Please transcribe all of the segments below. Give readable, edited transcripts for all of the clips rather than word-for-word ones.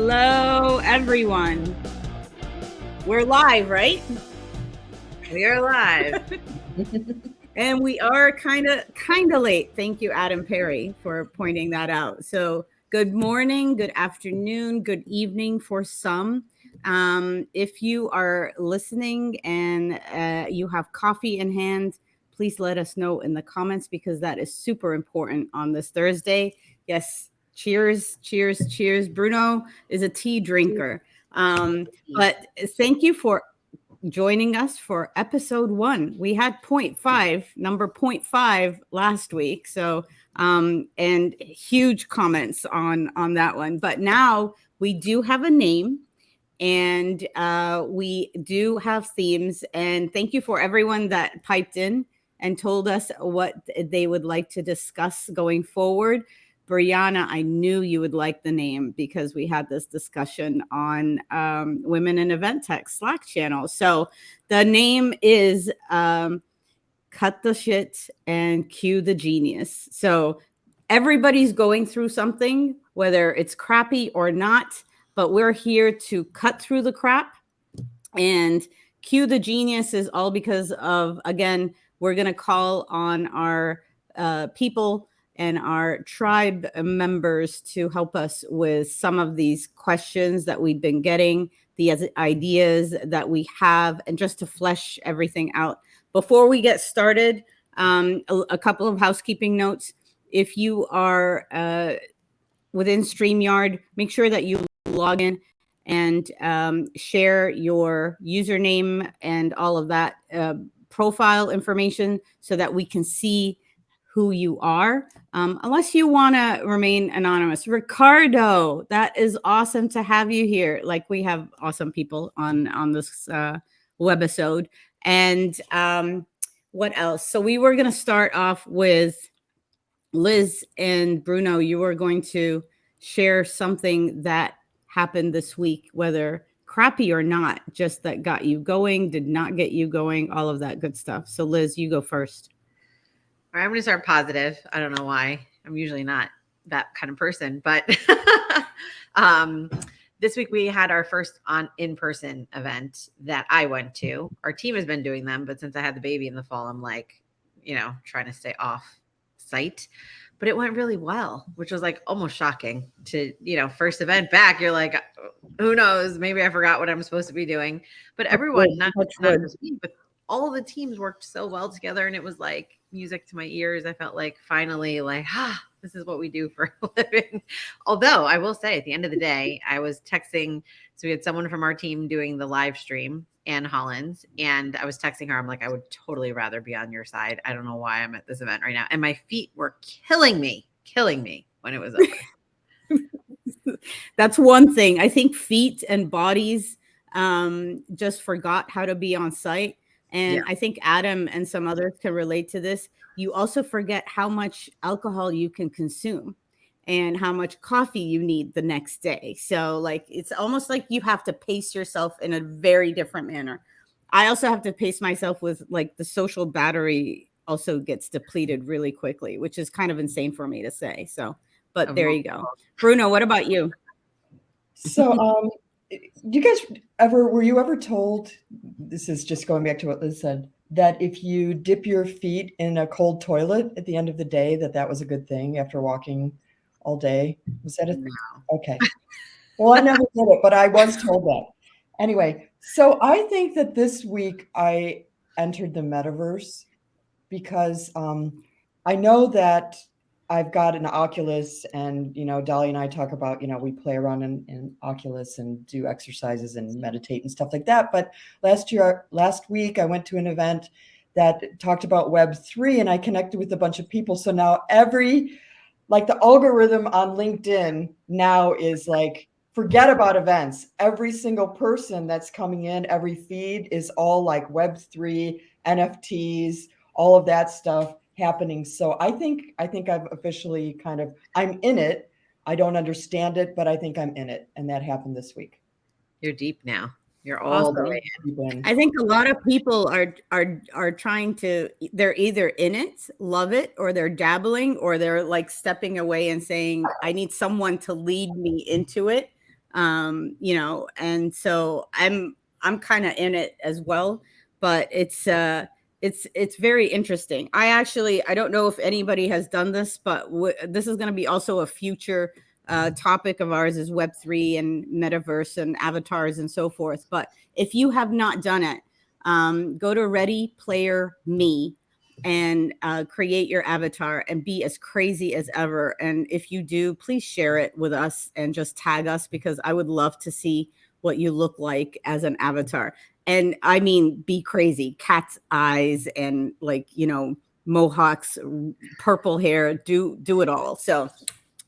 Hello, everyone. We're live, right? We are live. And we are kind of late. Thank you, Adam Perry, for pointing that out. So good morning, good afternoon, good evening for some. If you are listening and you have coffee in hand, please let us know in the comments because that is super important on this Thursday. Yes, cheers, cheers, cheers. Bruno is a tea drinker. But thank you for joining us for episode 1. We had number 0.5 last week. So, and huge comments on that one. But now we do have a name and we do have themes. And thank you for everyone that piped in and told us what they would like to discuss going forward. Brianna, I knew you would like the name because we had this discussion on Women in Event Tech Slack channel. So the name is Cut the Shit and Cue the Genius. So everybody's going through something, whether it's crappy or not, but we're here to cut through the crap and cue the genius is all because of, again, we're going to call on our people and our tribe members to help us with some of these questions that we've been getting, the ideas that we have, and just to flesh everything out. Before we get started, a couple of housekeeping notes. If you are within StreamYard, make sure that you log in and share your username and all of that profile information so that we can see who you are, unless you want to remain anonymous. Ricardo, that is awesome to have you here. Like, we have awesome people on this webisode. And what else? So we were going to start off with Liz and Bruno. You were going to share something that happened this week, whether crappy or not, just that got you going, did not get you going, all of that good stuff. So Liz, you go first. All right, I'm going to start positive. I don't know why. I'm usually not that kind of person, but this week we had our first in-person event that I went to. Our team has been doing them, but since I had the baby in the fall, I'm like, trying to stay off site. But it went really well, which was like almost shocking to, first event back. You're like, who knows? Maybe I forgot what I'm supposed to be doing. But everyone, not just me, but all the teams worked so well together. And it was like music to my ears. I felt like finally this is what we do for a living. Although I will say at the end of the day, I was texting. So we had someone from our team doing the live stream, Ann Hollins, and I was texting her. I'm like, I would totally rather be on your side. I don't know why I'm at this event right now. And my feet were killing me when it was over. That's one thing. I think feet and bodies just forgot how to be on site. And I think Adam and some others can relate to this. You also forget how much alcohol you can consume and how much coffee you need the next day. So like, it's almost like you have to pace yourself in a very different manner. I also have to pace myself with, like, the social battery also gets depleted really quickly, which is kind of insane for me to say. So, but there you go. Bruno, what about you? So, were you ever told, this is just going back to what Liz said, that if you dip your feet in a cold toilet at the end of the day, that was a good thing after walking all day? Was that a thing? No. Okay. Well, I never did it, but I was told that. Anyway, so I think that this week I entered the metaverse because I know that I've got an Oculus, and Dolly and I talk about, we play around in Oculus and do exercises and meditate and stuff like that. But last week I went to an event that talked about Web3, and I connected with a bunch of people. So now the algorithm on LinkedIn now is like, forget about events. Every single person that's coming in, every feed is all like Web3, NFTs, all of that stuff happening. So I think I've officially I'm in it. I don't understand it, but I think I'm in it. And that happened this week. You're deep now. You're all the way in. I think a lot of people are trying to, they're either in it, love it, or they're dabbling, or they're like stepping away and saying, I need someone to lead me into it. You know, and so I'm kind of in it as well, but it's very interesting. I don't know if anybody has done this, but this is going to be also a future topic of ours, is Web3 and metaverse and avatars and so forth. But if you have not done it, go to Ready Player Me and create your avatar and be as crazy as ever. And if you do, please share it with us and just tag us, because I would love to see what you look like as an avatar. And I mean, be crazy, cat's eyes and, like, you know, mohawks, purple hair, do it all. So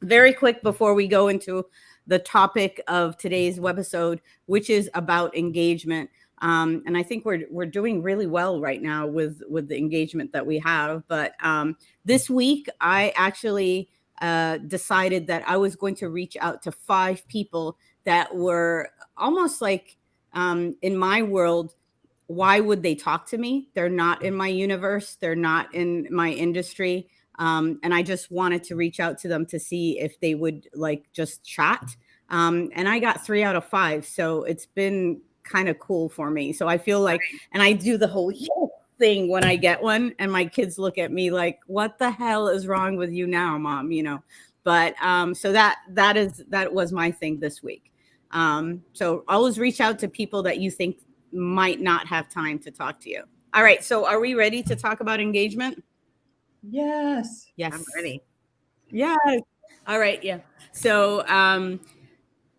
very quick before we go into the topic of today's webisode, which is about engagement. And I think we're doing really well right now with the engagement that we have. But this week, I actually decided that I was going to reach out to 5 people that were almost like, in my world, why would they talk to me? They're not in my universe. They're not in my industry. And I just wanted to reach out to them to see if they would like just chat. And I got 3 out of 5. So it's been kind of cool for me. So I feel like, and I do the whole thing when I get one, and my kids look at me like, what the hell is wrong with you now, mom? You know, but so that was my thing this week. So always reach out to people that you think might not have time to talk to you. All right. So are we ready to talk about engagement? Yes. Yes. I'm ready. Yes. All right. Yeah. So,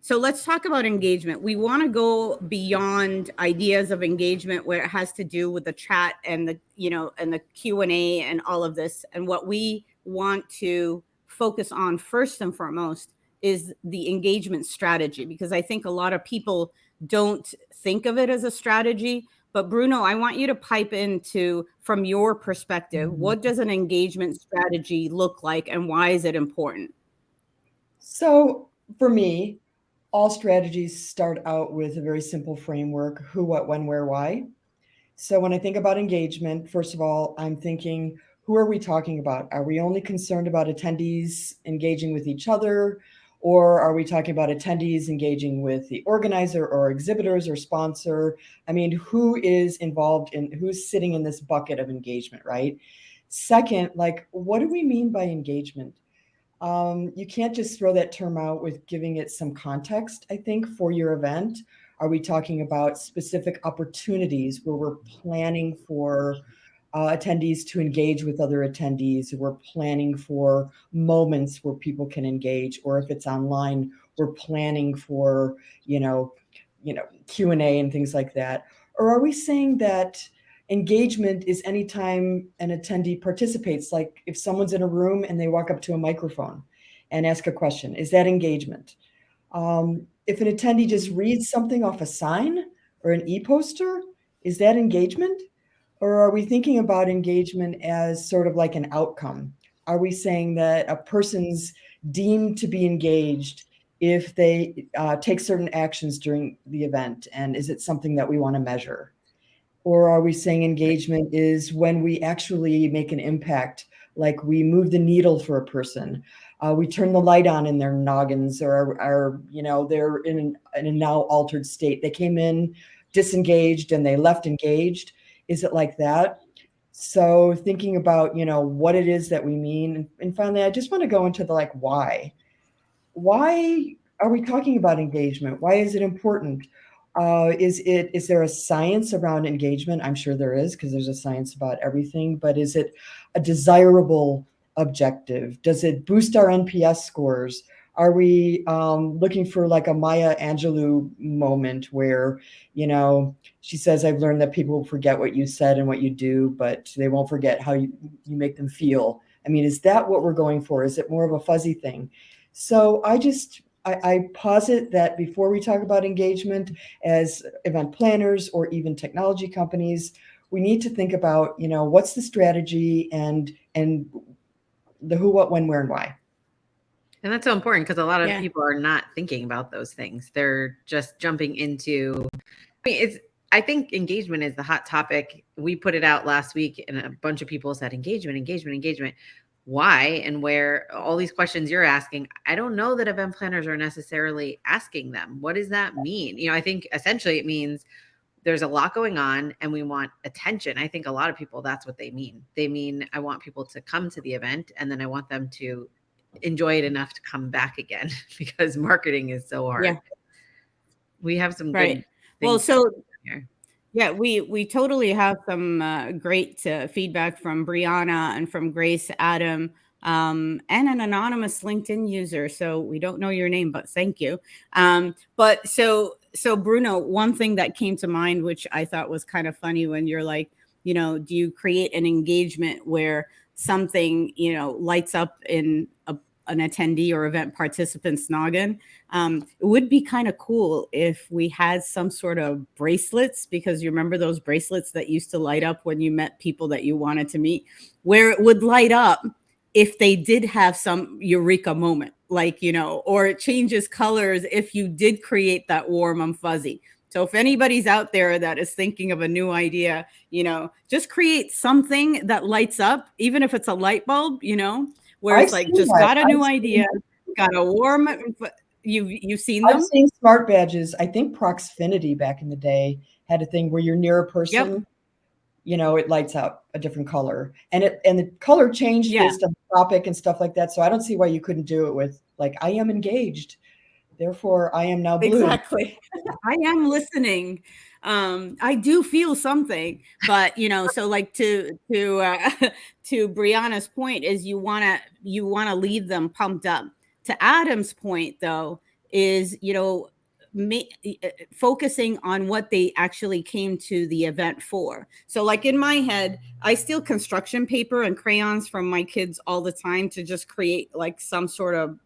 so let's talk about engagement. We want to go beyond ideas of engagement where it has to do with the chat and the, you know, and the Q&A and all of this. And what we want to focus on first and foremost is the engagement strategy, because I think a lot of people don't think of it as a strategy. But Bruno, I want you to pipe into, from your perspective, what does an engagement strategy look like and why is it important? So for me, all strategies start out with a very simple framework: who, what, when, where, why. So when I think about engagement, first of all, I'm thinking, who are we talking about? Are we only concerned about attendees engaging with each other? Or are we talking about attendees engaging with the organizer or exhibitors or sponsor? I mean, who is involved in, who's sitting in this bucket of engagement, right? Second, like, what do we mean by engagement? You can't just throw that term out with giving it some context, I think, for your event. Are we talking about specific opportunities where we're planning for attendees to engage with other attendees? We're planning for moments where people can engage, or if it's online, we're planning for, Q&A and things like that. Or are we saying that engagement is anytime an attendee participates, like if someone's in a room and they walk up to a microphone and ask a question, is that engagement? If an attendee just reads something off a sign or an e-poster, is that engagement? Or are we thinking about engagement as sort of like an outcome? Are we saying that a person's deemed to be engaged if they take certain actions during the event? And is it something that we want to measure? Or are we saying engagement is when we actually make an impact, like we move the needle for a person, we turn the light on in their noggins, or they're in a now altered state. They came in disengaged and they left engaged. Is it like that? So thinking about, what it is that we mean. And finally, I just want to go into the why. Why are we talking about engagement? Why is it important? Is there a science around engagement? I'm sure there is, because there's a science about everything, but is it a desirable objective? Does it boost our NPS scores? Are we looking for like a Maya Angelou moment where, she says, I've learned that people will forget what you said and what you do, but they won't forget how you make them feel. I mean, is that what we're going for? Is it more of a fuzzy thing? So I posit that before we talk about engagement as event planners or even technology companies, we need to think about, what's the strategy and the who, what, when, where, and why. And that's so important, because a lot of people are not thinking about those things. They're just jumping into, I think engagement is the hot topic. We put it out last week and a bunch of people said engagement. why and where all these questions you're asking, I don't know that event planners are necessarily asking them. What does that mean? I think essentially it means there's a lot going on and we want attention. I think a lot of people, that's what they mean. They mean, I want people to come to the event and then I want them to enjoy it enough to come back again because marketing is so hard. Yeah. We have some Right. good Well, things so here. yeah, we totally have some great feedback from Brianna and from Grace, Adam, and an anonymous LinkedIn user. So we don't know your name, but thank you. But so Bruno, one thing that came to mind, which I thought was kind of funny when you're like, do you create an engagement where something, lights up in an attendee or event participant's noggin? It would be kind of cool if we had some sort of bracelets, because you remember those bracelets that used to light up when you met people that you wanted to meet, where it would light up if they did have some eureka moment, like, or it changes colors if you did create that warm and fuzzy. So if anybody's out there that is thinking of a new idea, just create something that lights up, even if it's a light bulb, where it's like, just got a new idea, got a warm. You've seen them? I've seen smart badges. I think Proxfinity back in the day had a thing where you're near a person, it lights up a different color, and the color changed based on the topic and stuff like that. So I don't see why you couldn't do it with like, I am engaged, therefore I am now blue. Exactly. I am listening. I do feel something, but so like to Brianna's point is you want to leave them pumped up. To Adam's point, though, is focusing on what they actually came to the event for. So like in my head, I steal construction paper and crayons from my kids all the time to just create like some sort of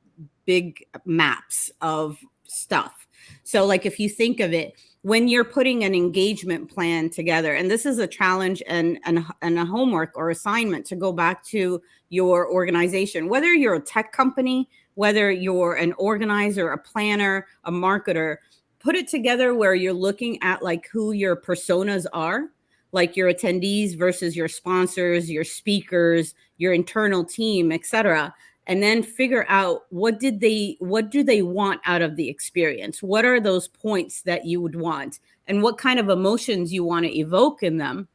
big maps of stuff. So like if you think of it, when you're putting an engagement plan together, and this is a challenge and a homework or assignment to go back to your organization, whether you're a tech company, whether you're an organizer, a planner, a marketer, put it together where you're looking at like who your personas are, like your attendees versus your sponsors, your speakers, your internal team, etc. And then figure out what do they want out of the experience? What are those points that you would want? And what kind of emotions you want to evoke in them,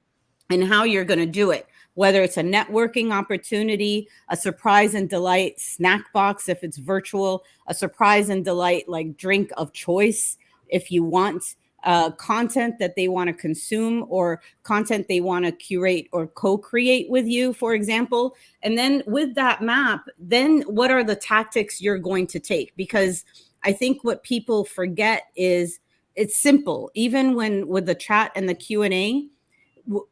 and how you're going to do it. Whether it's a networking opportunity, a surprise and delight snack box if it's virtual, a surprise and delight like drink of choice if you want, content that they want to consume or content they want to curate or co-create with you, for example. And then with that map, then what are the tactics you're going to take? Because I think what people forget is it's simple. Even when with the chat and the Q&A,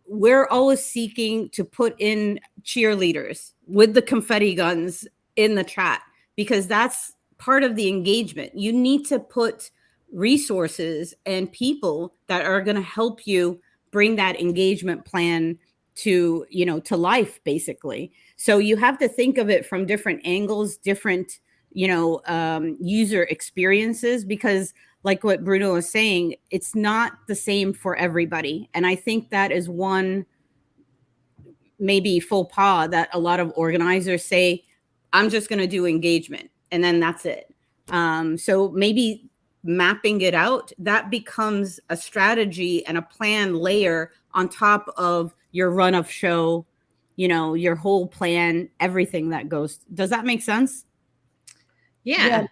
we're always seeking to put in cheerleaders with the confetti guns in the chat, because that's part of the engagement. You need to put resources and people that are going to help you bring that engagement plan to life, basically. So you have to think of it from different angles, different user experiences, because like what Bruno was saying, it's not the same for everybody. And I think that is one maybe faux pas that a lot of organizers say, I'm just going to do engagement and then that's it. So maybe mapping it out, that becomes a strategy and a plan layer on top of your run of show, your whole plan, everything that goes. Does that make sense? Yeah.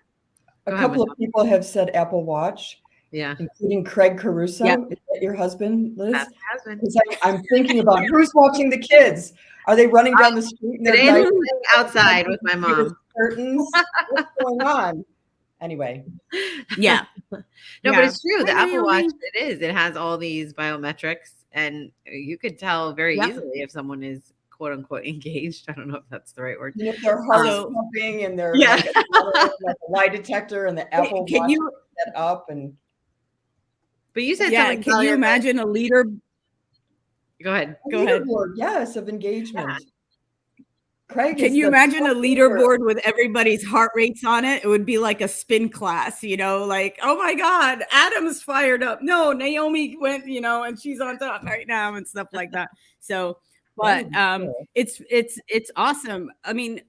A couple of people have said Apple Watch, including Craig Caruso. Yep. Is that your husband, Liz? That's my husband. I'm thinking about who's watching the kids. Are they running down the street? Today I'm outside with my mom. Curtains. What's going on? Anyway. Yeah. No, but it's true. The Apple Watch, it has all these biometrics, and you could tell very easily if someone is quote unquote engaged. I don't know if that's the right word. And if their heart's pumping and they're like a lie detector and the Apple Watch set up and. But you said something. Can you imagine a leader? Go ahead. Go ahead. Yes, of engagement. Yeah. Craig, can you imagine a leaderboard with everybody's heart rates on it? It would be like a spin class, like, oh my God, Adam's fired up. No, Naomi went, and she's on top right now and stuff like that. So But Yeah. it's awesome. I mean,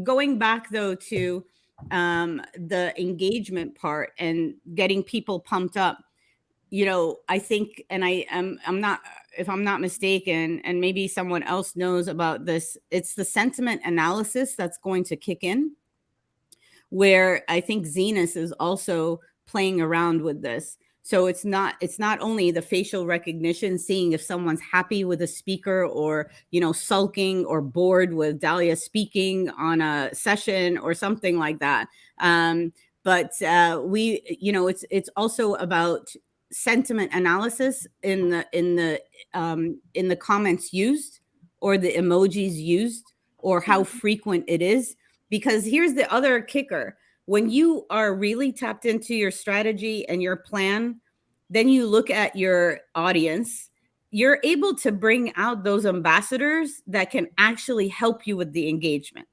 going back though to the engagement part and getting people pumped up, I think, and I'm not, if I'm not mistaken, and maybe someone else knows about this, it's the sentiment analysis that's going to kick in, where I think Zenus is also playing around with this. So it's not only the facial recognition, seeing if someone's happy with a speaker or, sulking or bored with Dahlia speaking on a session or something like that. But it's also about sentiment analysis in the comments used, or the emojis used, or how frequent it is. Because here's the other kicker: when you are really tapped into your strategy and your plan, then you look at your audience, you're able to bring out those ambassadors that can actually help you with the engagement.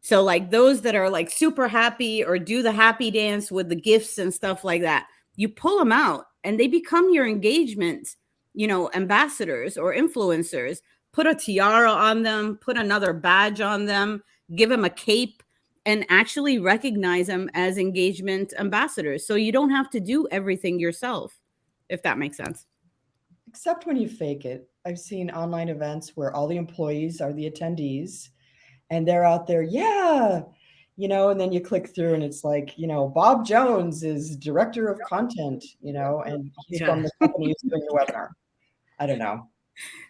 So like those that are like super happy or do the happy dance with the gifts and stuff like that, you pull them out and they become your engagement, ambassadors or influencers. Put a tiara on them, put another badge on them, give them a cape, and actually recognize them as engagement ambassadors. So you don't have to do everything yourself, if that makes sense. Except when you fake it. I've seen online events where all the employees are the attendees and they're out there, yeah, and then you click through and it's like, Bob Jones is director of content, and he's from the company who's doing the webinar. I don't know.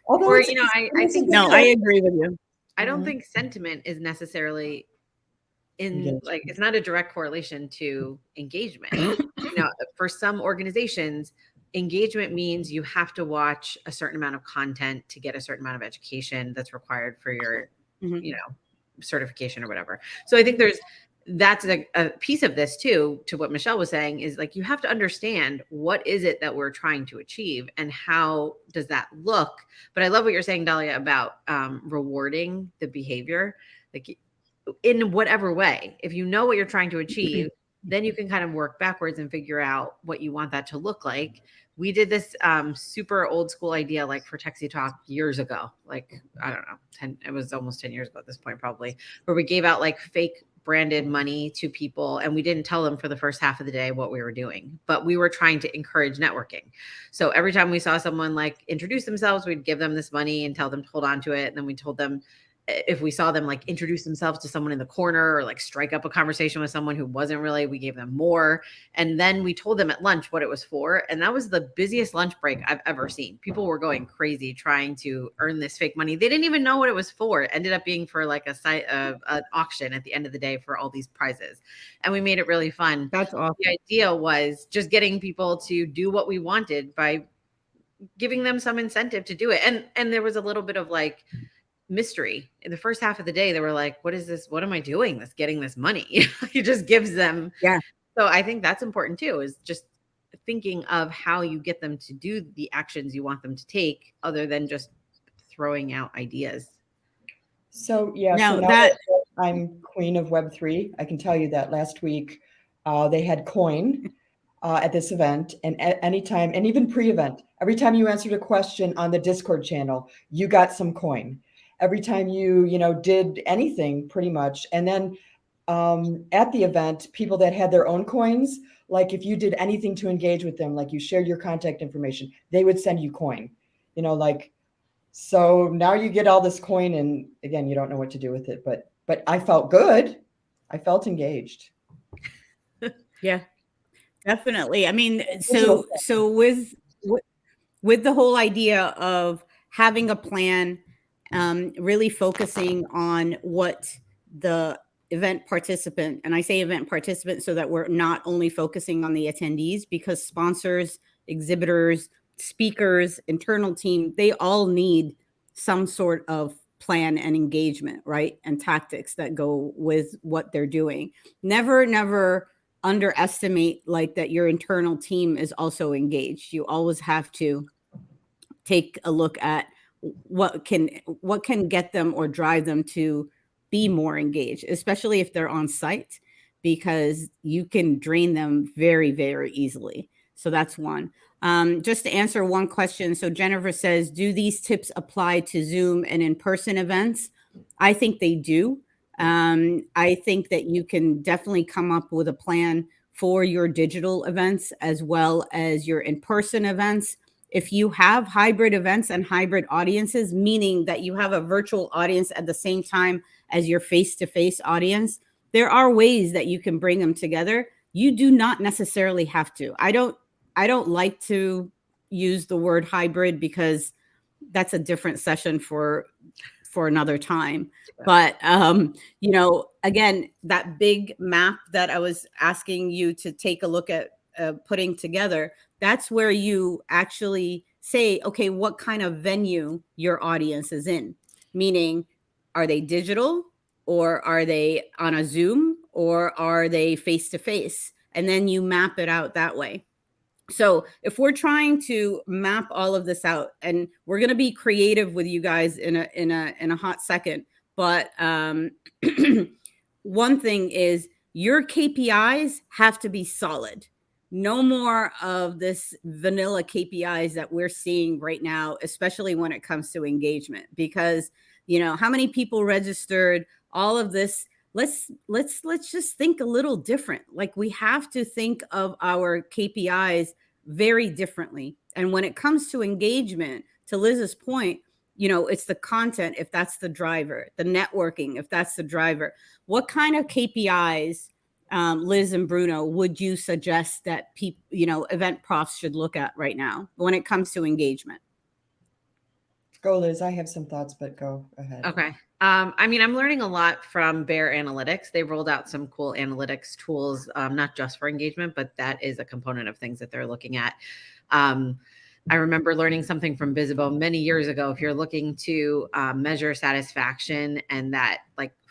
Although Or, I think no, I agree with you. I don't think sentiment is necessarily it's not a direct correlation to engagement. For some organizations, engagement means you have to watch a certain amount of content to get a certain amount of education that's required for your, certification or whatever. So I think that's a piece of this too, to what Michelle was saying, is like, you have to understand what is it that we're trying to achieve and how does that look. But I love what you're saying, Dahlia, about rewarding the behavior, like in whatever way. If you know what you're trying to achieve, then you can kind of work backwards and figure out what you want that to look like. We did this super old school idea, like for Texie Talk years ago, like, I don't know, it was almost 10 years ago at this point, probably, where we gave out like fake branded money to people. And we didn't tell them for the first half of the day what we were doing, but we were trying to encourage networking. So every time we saw someone like introduce themselves, we'd give them this money and tell them to hold on to it. And then we told them, if we saw them like introduce themselves to someone in the corner or like strike up a conversation with someone who wasn't really, we gave them more. And then we told them at lunch what it was for. And that was the busiest lunch break I've ever seen. People were going crazy trying to earn this fake money. They didn't even know what it was for. It ended up being for like an auction at the end of the day for all these prizes. And we made it really fun. That's awesome. The idea was just getting people to do what we wanted by giving them some incentive to do it. And there was a little bit of like mystery in the first half of the day. They were like, what is this? What am I doing? Getting this money. It just gives them. Yeah. So I think that's important too, is just thinking of how you get them to do the actions you want them to take, other than just throwing out ideas. So yeah, now so now that I'm queen of Web3, I can tell you that last week they had coin at this event, and at any time, and even pre-event, every time you answered a question on the Discord channel, you got some coin. Every time you did anything, pretty much. And then at the event, people that had their own coins, like if you did anything to engage with them, like you shared your contact information, they would send you coin, so now you get all this coin, and again, you don't know what to do with it, but I felt good. I felt engaged. Yeah, definitely. I mean, so with the whole idea of having a plan, really focusing on what the event participant, and I say event participant so that we're not only focusing on the attendees, because sponsors, exhibitors, speakers, internal team, they all need some sort of plan and engagement, right? And tactics that go with what they're doing. Never underestimate like that your internal team is also engaged. You always have to take a look at what can get them or drive them to be more engaged, especially if they're on site, because you can drain them very, very easily. So that's one. Just to answer one question. So Jennifer says, do these tips apply to Zoom and in-person events? I think they do. I think that you can definitely come up with a plan for your digital events as well as your in-person events. If you have hybrid events and hybrid audiences, meaning that you have a virtual audience at the same time as your face-to-face audience, there are ways that you can bring them together. You do not necessarily have to. I don't like to use the word hybrid because that's a different session for another time. But again, that big map that I was asking you to take a look at putting together, that's where you actually say, okay, what kind of venue your audience is in? Meaning, are they digital, or are they on a Zoom, or are they face to face? And then you map it out that way. So if we're trying to map all of this out, and we're going to be creative with you guys in a hot second, but one thing is your KPIs have to be solid. No more of this vanilla KPIs that we're seeing right now, especially when it comes to engagement, because how many people registered, all of this. Let's just think a little different. Like, we have to think of our KPIs very differently. And when it comes to engagement, to Liz's point, it's the content, if that's the driver, the networking, if that's the driver. What kind of KPIs, Liz and Bruno, would you suggest that people, event profs should look at right now when it comes to engagement? Go, Liz. I have some thoughts, but go ahead. Okay. I'm learning a lot from Bear Analytics. They rolled out some cool analytics tools, not just for engagement, but that is a component of things that they're looking at. I remember learning something from Bizzabo many years ago. If you're looking to measure satisfaction and that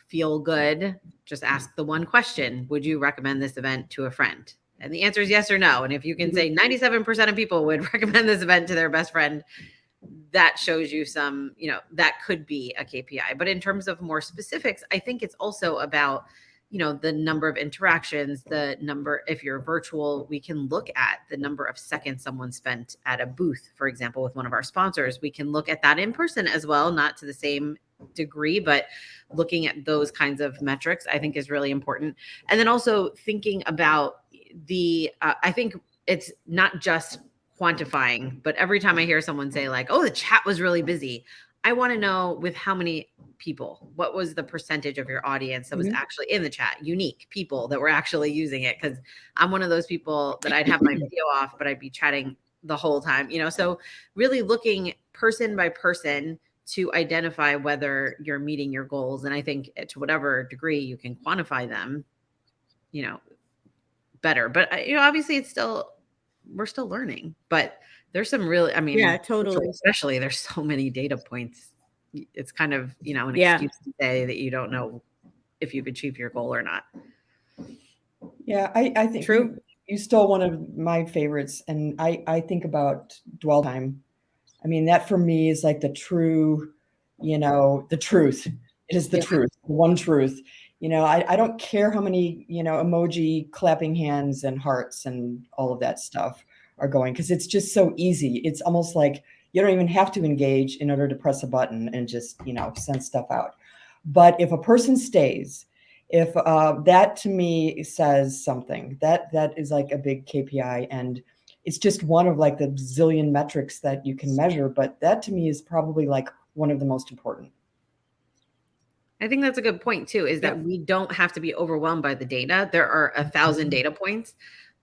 feel good, just ask the one question: would you recommend this event to a friend? And the answer is yes or no. And if you can say 97% of people would recommend this event to their best friend, that shows you some, that could be a KPI. But in terms of more specifics, I think it's also about, the number of interactions, the number, if you're virtual, we can look at the number of seconds someone spent at a booth, for example, with one of our sponsors. We can look at that in person as well, not to the same degree, but looking at those kinds of metrics, I think, is really important. And then also thinking about I think it's not just quantifying, but every time I hear someone say oh, the chat was really busy, I want to know with how many people, what was the percentage of your audience that was actually in the chat, unique people that were actually using it? Because I'm one of those people that I'd have my video off, but I'd be chatting the whole time, so really looking person by person to identify whether you're meeting your goals. And I think to whatever degree you can quantify them, better. But obviously we're still learning, but there's some really, yeah, totally. Especially there's so many data points. It's kind of, an excuse to say that you don't know if you've achieved your goal or not. Yeah, I think true. You stole one of my favorites, and I think about dwell time. That for me is the true, the truth. It is the truth, the one truth. I don't care how many, emoji, clapping hands and hearts and all of that stuff are going, because it's just so easy. It's almost like you don't even have to engage in order to press a button and just, send stuff out. But if a person stays, if that to me says something, that is a big KPI, and it's just one of the zillion metrics that you can measure. But that to me is probably one of the most important. I think that's a good point too, is that we don't have to be overwhelmed by the data. There are 1,000 data points,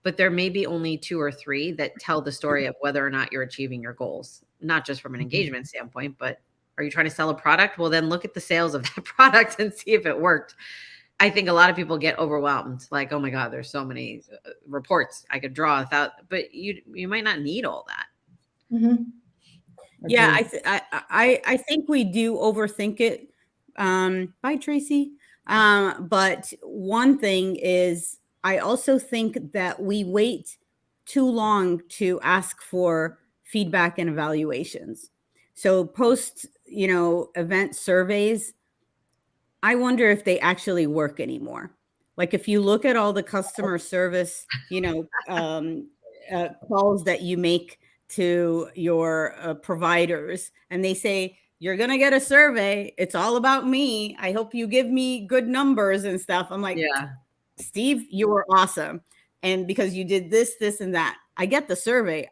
but there may be only 2 or 3 that tell the story of whether or not you're achieving your goals, not just from an engagement standpoint, but are you trying to sell a product? Well, then look at the sales of that product and see if it worked. I think a lot of people get overwhelmed. Oh my God, there's so many reports I could draw without, but you might not need all that. Mm-hmm. Yeah, I think we do overthink it. Bye, Tracy. But one thing is, I also think that we wait too long to ask for feedback and evaluations. So post, event surveys, I wonder if they actually work anymore. If you look at all the customer service, calls that you make to your providers, and they say, you're going to get a survey. It's all about me. I hope you give me good numbers and stuff. I'm like, Yeah. Steve, you were awesome. And because you did this, this, and that, I get the survey.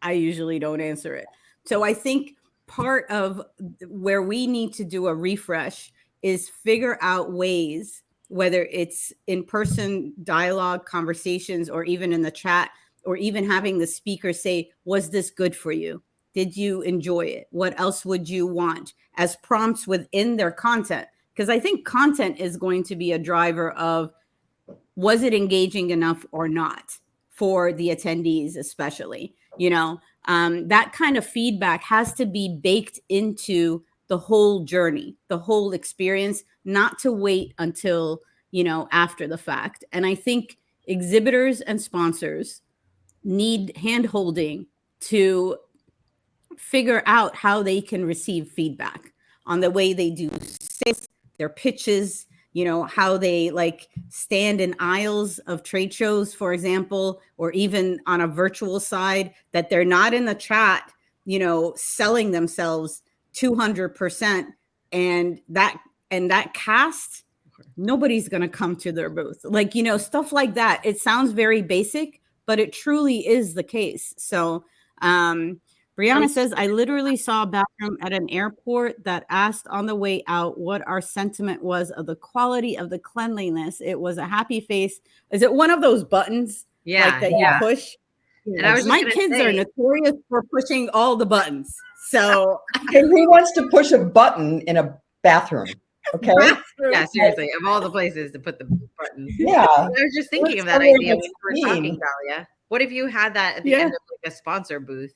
I usually don't answer it. So I think part of where we need to do a refresh is figure out ways, whether it's in-person dialogue, conversations, or even in the chat, or even having the speaker say, was this good for you? Did you enjoy it? What else would you want as prompts within their content? Because I think content is going to be a driver of, was it engaging enough or not for the attendees, especially, that kind of feedback has to be baked into the whole journey, the whole experience, not to wait until, after the fact. And I think exhibitors and sponsors need hand-holding to figure out how they can receive feedback on the way they do sales, their pitches, how they like stand in aisles of trade shows, for example, or even on a virtual side, that they're not in the chat, selling themselves 200%. And that cast, nobody's going to come to their booth. Like, stuff like that. It sounds very basic, but it truly is the case. So, Brianna says, I literally saw a bathroom at an airport that asked on the way out what our sentiment was of the quality of the cleanliness. It was a happy face. Is it one of those buttons? Yeah. Like that you push? And I was My kids are notorious for pushing all the buttons. So and who wants to push a button in a bathroom? Okay. Yeah, seriously, of all the places to put the buttons. Yeah. I was just thinking of that idea when we were talking, Dahlia. What if you had that at the end of like a sponsor booth?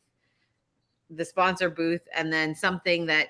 The sponsor booth, and then something that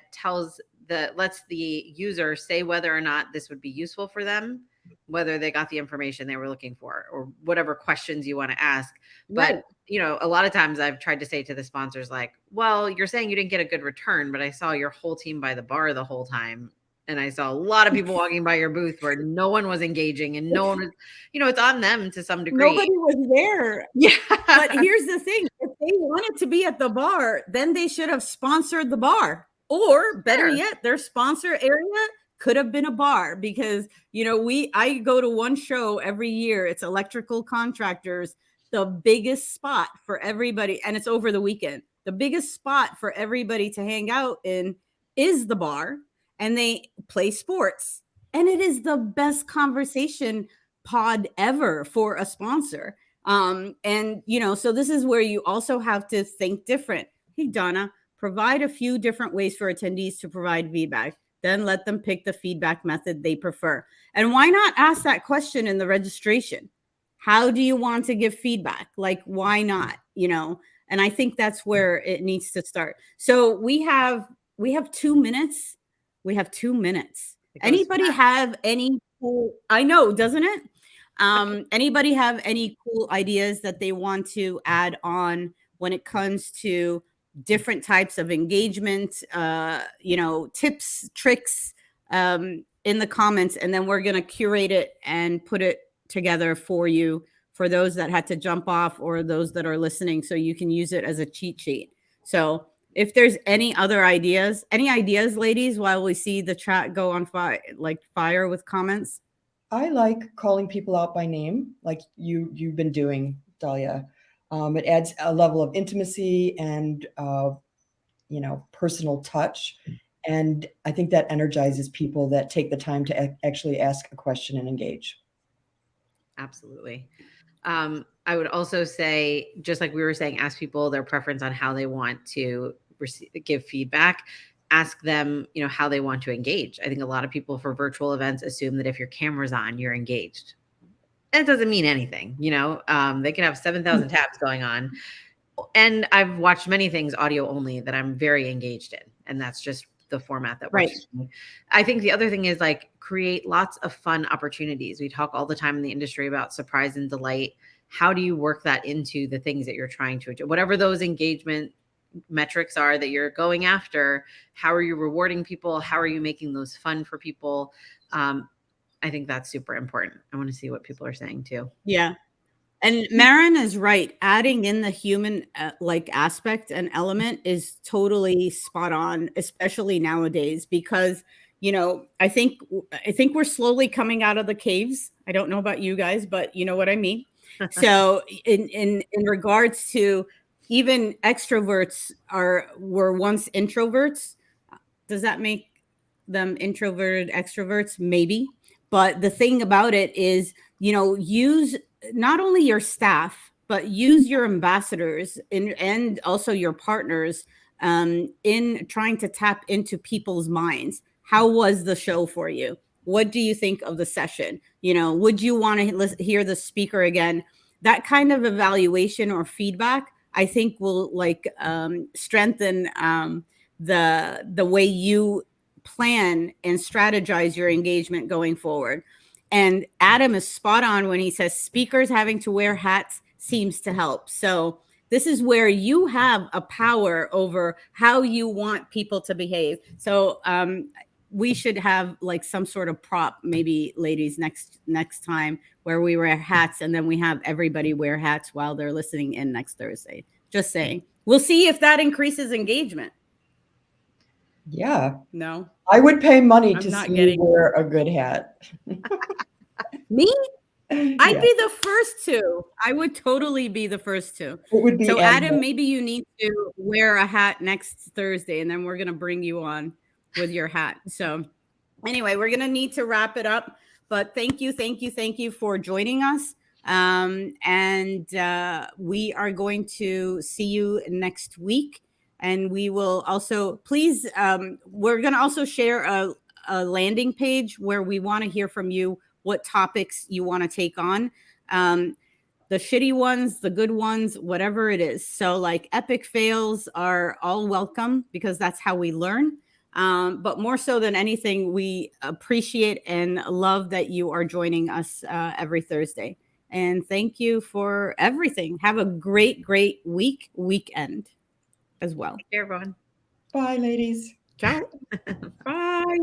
lets the user say whether or not this would be useful for them, whether they got the information they were looking for, or whatever questions you want to ask. But a lot of times I've tried to say to the sponsors, like, well, you're saying you didn't get a good return, but I saw your whole team by the bar the whole time. And I saw a lot of people walking by your booth where no one was engaging, and no one was, it's on them to some degree. Nobody was there. Yeah. But here's the thing. If they wanted to be at the bar, then they should have sponsored the bar. Or better yet, their sponsor area could have been a bar, because, I go to one show every year. It's Electrical Contractors, the biggest spot for everybody. And it's over the weekend. The biggest spot for everybody to hang out in is the bar. And they play sports, and it is the best conversation pod ever for a sponsor. So this is where you also have to think different. Hey, Donna, provide a few different ways for attendees to provide feedback. Then let them pick the feedback method they prefer. And why not ask that question in the registration? How do you want to give feedback? Like, why not? And I think that's where it needs to start. So we have 2 minutes. We have 2 minutes. Anybody have any cool, I know, doesn't it? Anybody have any cool ideas that they want to add on when it comes to different types of engagement, tips, tricks, in the comments, and then we're going to curate it and put it together for you, for those that had to jump off or those that are listening, so you can use it as a cheat sheet. So if there's any other ideas, ladies, while we see the chat go on fire with comments. I like calling people out by name, like you've been doing, Dahlia. It adds a level of intimacy and personal touch, and I think that energizes people that take the time to actually ask a question and engage. Absolutely. I would also say, just like we were saying, ask people their preference on how they want to give feedback. Ask them, how they want to engage. I think a lot of people for virtual events assume that if your camera's on, you're engaged. And it doesn't mean anything, they can have 7,000 tabs going on. And I've watched many things audio only that I'm very engaged in. And that's just the format that works. Right. I think the other thing is like create lots of fun opportunities. We talk all the time in the industry about surprise and delight. How do you work that into the things that you're trying to achieve? Whatever those engagement metrics are that you're going after, how are you rewarding people? How are you making those fun for people? I think that's super important. I want to see what people are saying too. Yeah. And Marin is right. Adding in the human like aspect and element is totally spot on, especially nowadays, because I think we're slowly coming out of the caves. I don't know about you guys, but you know what I mean. So in regards to, even extroverts were once introverts. Does that make them introverted extroverts? Maybe. But the thing about it is, use not only your staff, but use your ambassadors and also your partners in trying to tap into people's minds. How was the show for you? What do you think of the session? Would you want to hear the speaker again? That kind of evaluation or feedback, I think, will strengthen the way you plan and strategize your engagement going forward. And Adam is spot on when he says speakers having to wear hats seems to help. So this is where you have a power over how you want people to behave. So we should have like some sort of prop, maybe, ladies, next time, where we wear hats and then we have everybody wear hats while they're listening in next Thursday. Just saying. We'll see if that increases engagement. Yeah. No. I would pay money to not see getting- you wear a good hat. Me? I'd Yeah. be the first to. I would totally be the first to. It would be So Adam, animal. maybe you need to wear a hat next Thursday, and then we're going to bring you on with your hat. So anyway, we're going to need to wrap it up, but thank you for joining us. And we are going to see you next week. And we will also, please, we're going to also share a landing page where we want to hear from you what topics you want to take on. The shitty ones, the good ones, whatever it is. So like epic fails are all welcome, because that's how we learn. But more so than anything, we appreciate and love that you are joining us every Thursday. And thank you for everything. Have a great weekend as well. Take care, everyone. Bye, ladies. Ciao. Bye.